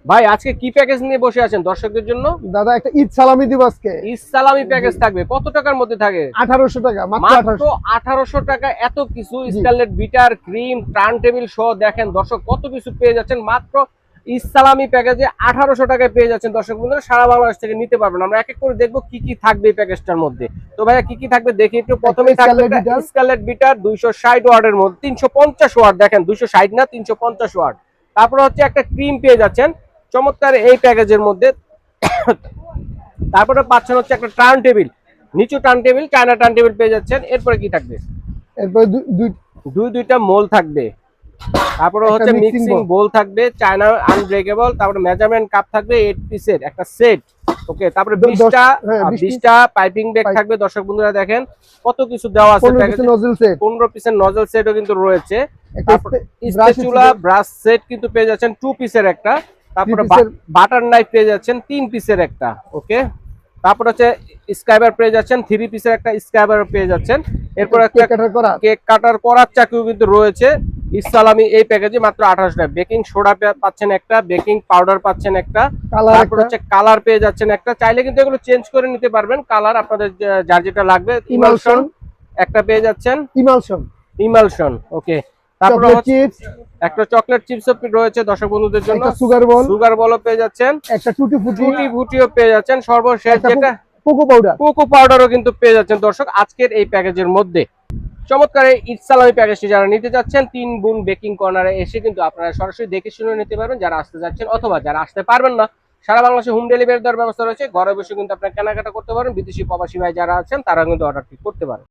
ভাই আজকে কি প্যাকেজ নিয়ে বসে আছেন দর্শকদের জন্য? দাদা একটা ঈদ সালামি দিব আজকে। ঈদ সালামি প্যাকেজ থাকবে কত টাকার মধ্যে থাকে? 1800 টাকা, মাত্র মাত্র 1800। 1800 টাকা এত কিছু জি। Scarlet bitter cream turn table সহ দেখেন দর্শক কত কিছু পেয়ে যাচ্ছেন মাত্র ঈদ সালামি প্যাকেজে 1800 টাকায় পেয়ে যাচ্ছেন দর্শক বন্ধুরা, সারা বাংলাদেশ থেকে নিতে পারবেন। আমরা এক এক করে দেখবো কি কি থাকবে এই প্যাকেজটার মধ্যে। তো ভাইয়া কি কি থাকবে দেখি একটু। প্রথমেই থাকবে স্কারলেট বিটার 260 ওয়াটের মধ্যে, 350 ওয়াট, দেখেন 260 না 350 ওয়াট। তারপরে হচ্ছে একটা ক্রিম পেয়ে যাচ্ছেন চমৎকার এই প্যাকেজের মধ্যে। তারপরে পাচ্ছেন হচ্ছে একটা টার্ন টেবিল, নিচু turn table, China turn table পেয়ে যাচ্ছেন। এরপরে কি থাকবে? এরপরে দুইটা মোল থাকবে। তারপরে হচ্ছে মিক্সিং বোল থাকবে, চায়না আনব্রেকেবল। তারপরে মেজারমেন্ট কাপ থাকবে 8 পিসের একটা সেট। ওকে, তারপরে 20টা পাইপিং ব্যাগ থাকবে। দর্শক বন্ধুরা দেখেন কত কিছু দেওয়া আছে। 15 পিসের নজল সেটও কিন্তু রয়েছে। তারপরে স্প্যাচুলা ব্রাশ সেট কিন্তু পেয়ে যাচ্ছেন 2 পিসের একটা। তারপরে বাটার নাইফ পেয়ে যাচ্ছেন 3 পিসের একটা। ওকে, তারপর হচ্ছে স্ক্রাইবার পেয়ে যাচ্ছেন 3 পিসের একটা স্ক্রাইবার পেয়ে যাচ্ছেন। এরপর একটা কেক কাটার করার চাকুও কিন্তু রয়েছে ঈদ সালামি এই প্যাকেজে মাত্র 1800 টাকা। বেকিং সোডা পাচ্ছেন একটা, বেকিং পাউডার পাচ্ছেন একটা, তারপর হচ্ছে কালার পেয়ে যাচ্ছেন একটা। চাইলে কিন্তু এগুলো চেঞ্জ করে নিতে পারবেন কালার, আপনাদের যার যেটা লাগবে। ইমালশন একটা পেয়ে যাচ্ছেন, ইমালশন। ওকে, তারপর একটা চকলেট চিপস রয়েছে দর্শক বন্ধুদের জন্য। সুগার বলও পেয়ে যাচ্ছেন, একটা টুটি ফুটিও পেয়ে যাচ্ছেন। সর্বশেষ যেটা কোকো পাউডারও কিন্তু পেয়ে যাচ্ছেন দর্শক আজকের এই প্যাকেজের মধ্যে। চমৎকার এই ঈদ সালামি প্যাকেজটি যারা নিতে যাচ্ছেন 3 গুণ বেকিং কর্নারে এসে কিন্তু আপনারা সরাসরি দেখে শুনে নিতে পারবেন যারা আসতে যাচ্ছেন, অথবা যারা আসতে পারবেন না সারা বাংলাদেশে হোম ডেলিভারি দেওয়ার ব্যবস্থা রয়েছে। ঘরে বসে কিন্তু আপনারা কেনাকাটা করতে পারেন। বিদেশি প্রবাসী ভাই যারা আছেন তারা কিন্তু অর্ডারটি করতে পারেন।